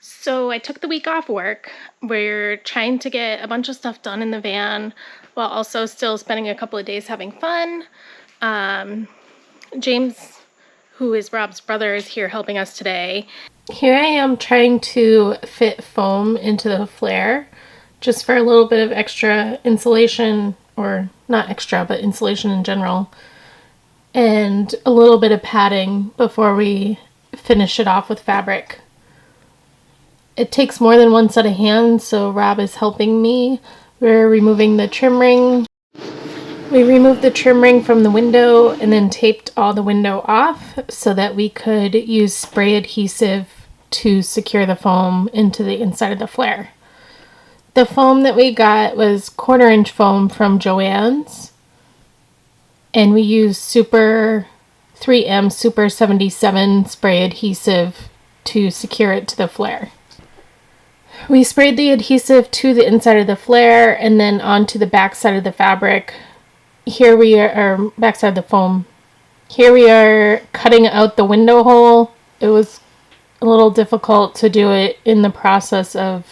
So I took the week off work. We're trying to get a bunch of stuff done in the van while also still spending a couple of days having fun. James, who is Rob's brother, is here helping us today. Here I am trying to fit foam into the flare just for a little bit of extra insulation, or not extra, but insulation in general, and a little bit of padding before we finish it off with fabric. It takes more than one set of hands, so Rob is helping me. We're removing the trim ring. We removed the trim ring from the window and then taped all the window off so that we could use spray adhesive to secure the foam into the inside of the flare. The foam that we got was 1/4 inch foam from Joann's, and we used 3M Super 77 spray adhesive to secure it to the flare. We sprayed the adhesive to the inside of the flare and then onto the back side of the fabric. Here we are, backside of the foam. Here we are cutting out the window hole. It was a little difficult to do it in the process of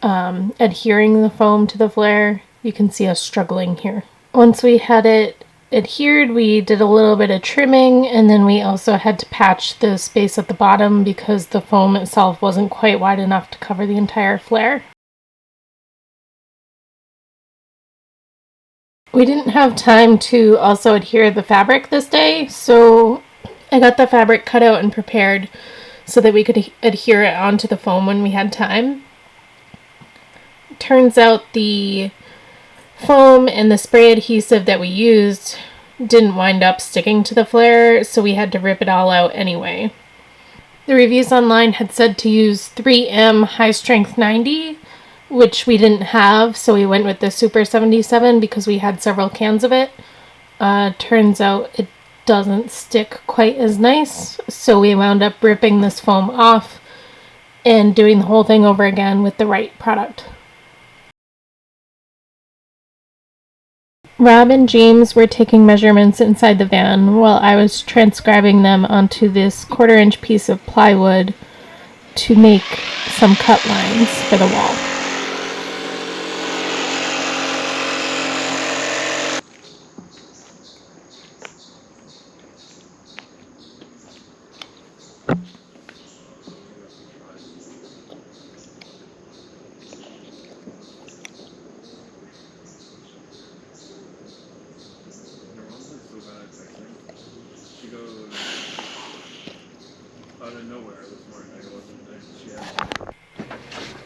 adhering the foam to the flare. You can see us struggling here. Once we had it adhered, we did a little bit of trimming, and then we also had to patch the space at the bottom because the foam itself wasn't quite wide enough to cover the entire flare. We didn't have time to also adhere the fabric this day, so I got the fabric cut out and prepared so that we could adhere it onto the foam when we had time. Turns out the foam and the spray adhesive that we used didn't wind up sticking to the flare, so we had to rip it all out anyway. The reviews online had said to use 3M High Strength 90, which we didn't have, so we went with the Super 77 because we had several cans of it. Turns out it doesn't stick quite as nice, so we wound up ripping this foam off and doing the whole thing over again with the right product. Rob and James were taking measurements inside the van while I was transcribing them onto this 1/4 inch piece of plywood to make some cut lines for the wall.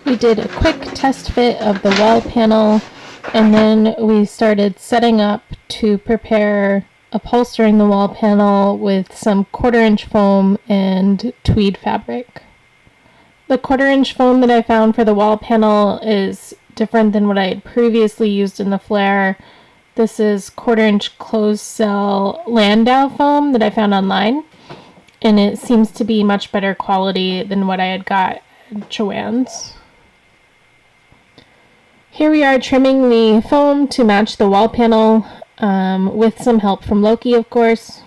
We did a quick test fit of the wall panel, and then we started setting up to prepare upholstering the wall panel with some 1/4 inch foam and tweed fabric. The 1/4 inch foam that I found for the wall panel is different than what I had previously used in the flare. This is 1/4 inch closed cell Landau foam that I found online, and it seems to be much better quality than what I had got at Joann's. Here we are trimming the foam to match the wall panel, with some help from Loki, of course.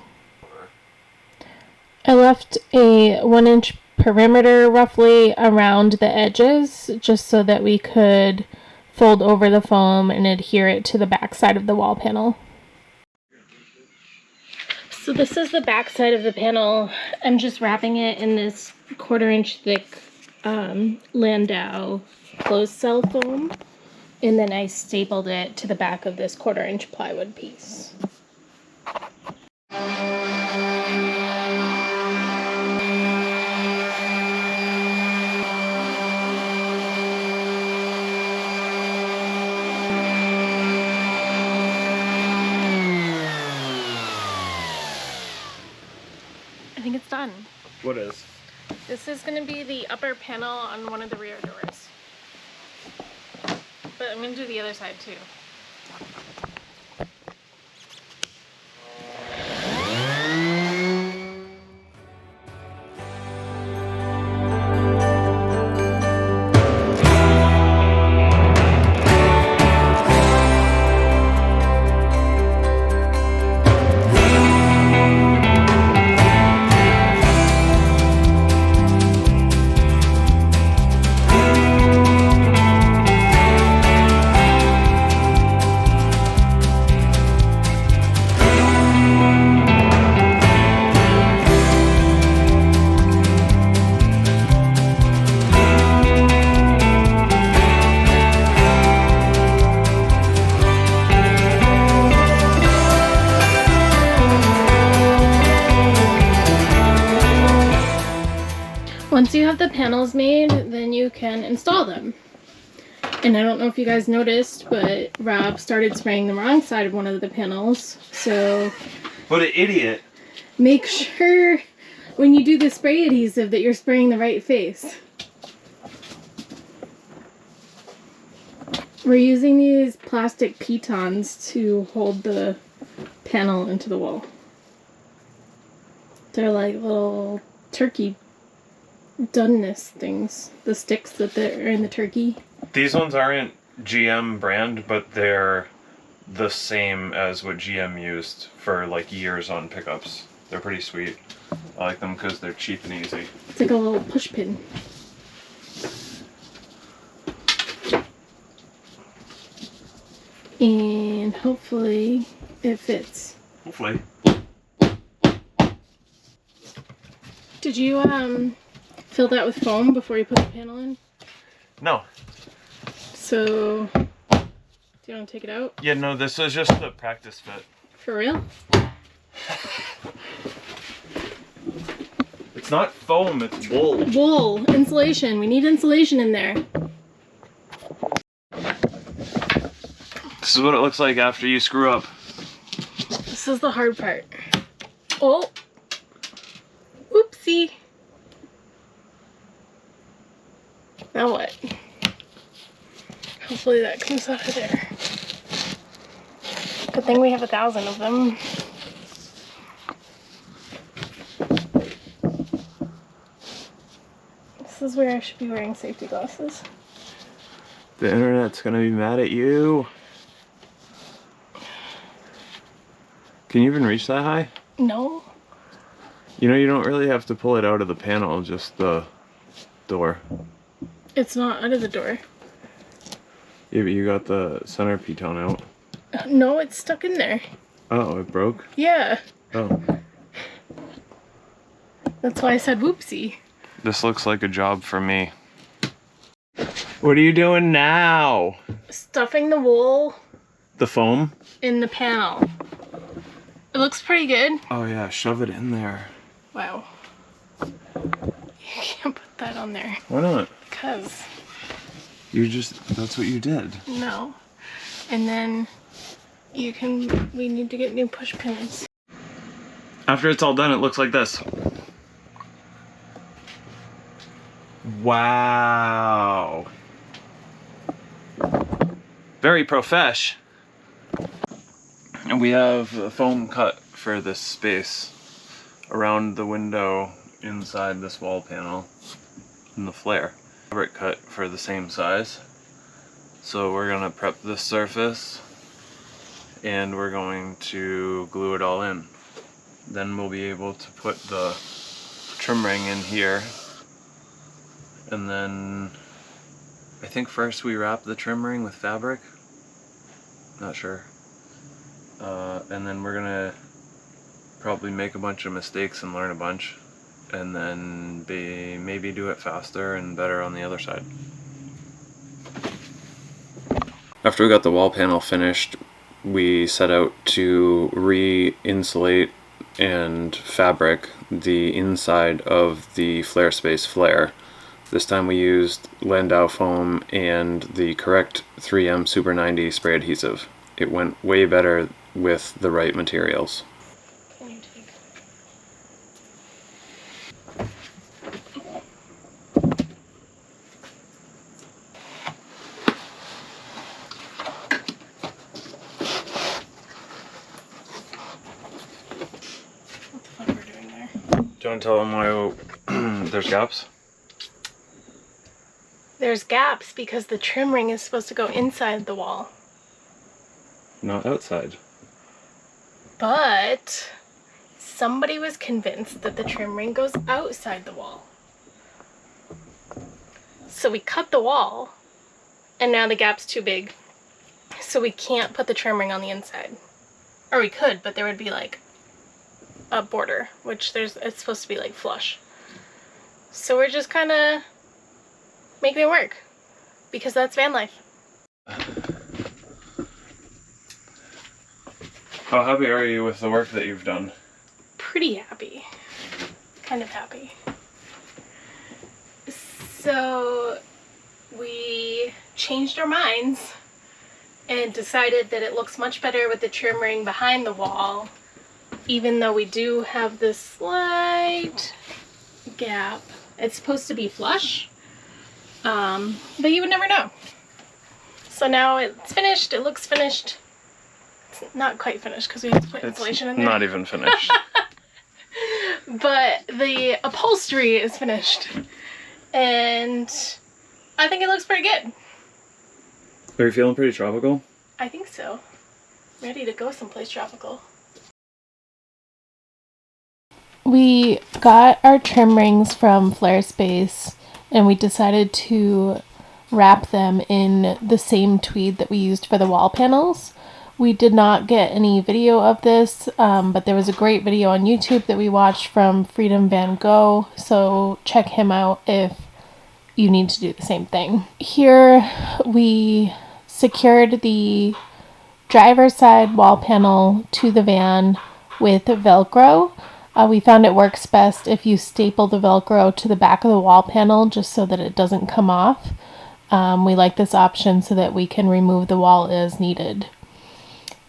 I left a 1 inch perimeter roughly around the edges, just so that we could fold over the foam and adhere it to the back side of the wall panel. So this is the back side of the panel. I'm just wrapping it in this 1/4 inch thick Landau closed cell foam, and then I stapled it to the back of this 1/4 inch plywood piece. I think it's done. What is? This is going to be the upper panel on one of the rear doors. But I'm going to do the other side too. Once you have the panels made, then you can install them. And I don't know if you guys noticed, but Rob started spraying the wrong side of one of the panels. So, what an idiot. Make sure when you do the spray adhesive that you're spraying the right face. We're using these plastic pitons to hold the panel into the wall. They're like little turkey doneness things. The sticks that are in the turkey. These ones aren't GM brand, but they're the same as what GM used for like years on pickups. They're pretty sweet. I like them because they're cheap and easy. It's like a little push pin. And hopefully it fits. Hopefully. Did you fill that with foam before you put the panel in? No. So, do you want to take it out? Yeah, no, this is just a practice fit. For real? It's not foam, it's wool. Wool. Insulation. We need insulation in there. This is what it looks like after you screw up. This is the hard part. Oh! Oopsie! Now what? Hopefully that comes out of there. Good thing we have 1,000 of them. This is where I should be wearing safety glasses. The internet's gonna be mad at you. Can you even reach that high? No. You know, you don't really have to pull it out of the panel, just the door. It's not out of the door. Yeah, but you got the center piton out. No, it's stuck in there. Oh, it broke? Yeah. Oh. That's why I said whoopsie. This looks like a job for me. What are you doing now? Stuffing the wool The foam? in the panel. It looks pretty good. Oh yeah, shove it in there. Wow. You can't put that on there. Why not? Because. That's what you did. No. And then we need to get new push pins. After it's all done, it looks like this. Wow. Very profesh. And we have a foam cut for this space around the window inside this wall panel in the flare. Fabric cut for the same size. So we're gonna prep this surface and we're going to glue it all in. Then we'll be able to put the trim ring in here. And then I think first we wrap the trim ring with fabric. Not sure. And then we're gonna probably make a bunch of mistakes and learn a bunch. And then maybe do it faster and better on the other side. After we got the wall panel finished, we set out to re-insulate and fabric the inside of the Flarespace flare. This time we used Landau foam and the correct 3M Super 90 spray adhesive. It went way better with the right materials. Can you take? What the fuck we're doing there? Do you want to tell them why there's gaps? There's gaps because the trim ring is supposed to go inside the wall. Not outside. But somebody was convinced that the trim ring goes outside the wall. So we cut the wall, and now the gap's too big. So we can't put the trim ring on the inside. Or we could, but there would be like a border, which it's supposed to be like flush. So we're just kind of making it work, because that's van life. How happy are you with the work that you've done? Pretty happy. Kind of happy. So we changed our minds and decided that it looks much better with the trim ring behind the wall, even though we do have this slight gap. It's supposed to be flush, but you would never know. So now it's finished, it looks finished. It's not quite finished because we have to put insulation in there. Not even finished. But the upholstery is finished, and I think it looks pretty good. Are you feeling pretty tropical? I think so. Ready to go someplace tropical. We got our trim rings from Flarespace, and we decided to wrap them in the same tweed that we used for the wall panels. We did not get any video of this, but there was a great video on YouTube that we watched from Freedom Van Gogh, so check him out if you need to do the same thing. Here we secured the driver's side wall panel to the van with Velcro. We found it works best if you staple the Velcro to the back of the wall panel just so that it doesn't come off. We like this option so that we can remove the wall as needed.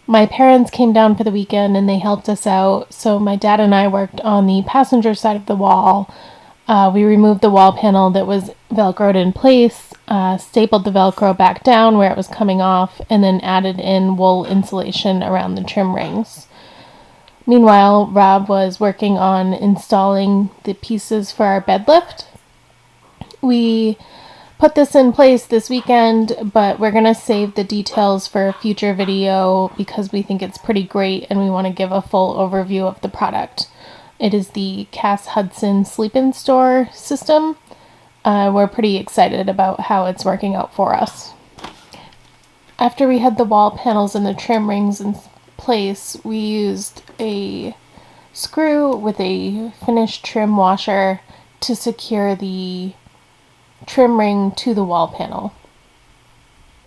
My parents came down for the weekend and they helped us out, so my dad and I worked on the passenger side of the wall. We removed the wall panel that was Velcroed in place, stapled the Velcro back down where it was coming off, and then added in wool insulation around the trim rings. Meanwhile, Rob was working on installing the pieces for our bed lift. We put this in place this weekend, but we're going to save the details for a future video because we think it's pretty great and we want to give a full overview of the product. It is the Cass Hudson Sleep-In Store system. We're pretty excited about how it's working out for us. After we had the wall panels and the trim rings in place, we used a screw with a finished trim washer to secure the trim ring to the wall panel.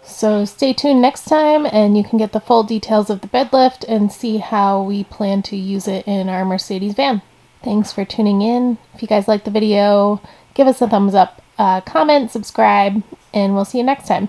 So stay tuned next time and you can get the full details of the bed lift and see how we plan to use it in our Mercedes van. Thanks for tuning in. If you guys liked the video, give us a thumbs up, comment, subscribe, and we'll see you next time.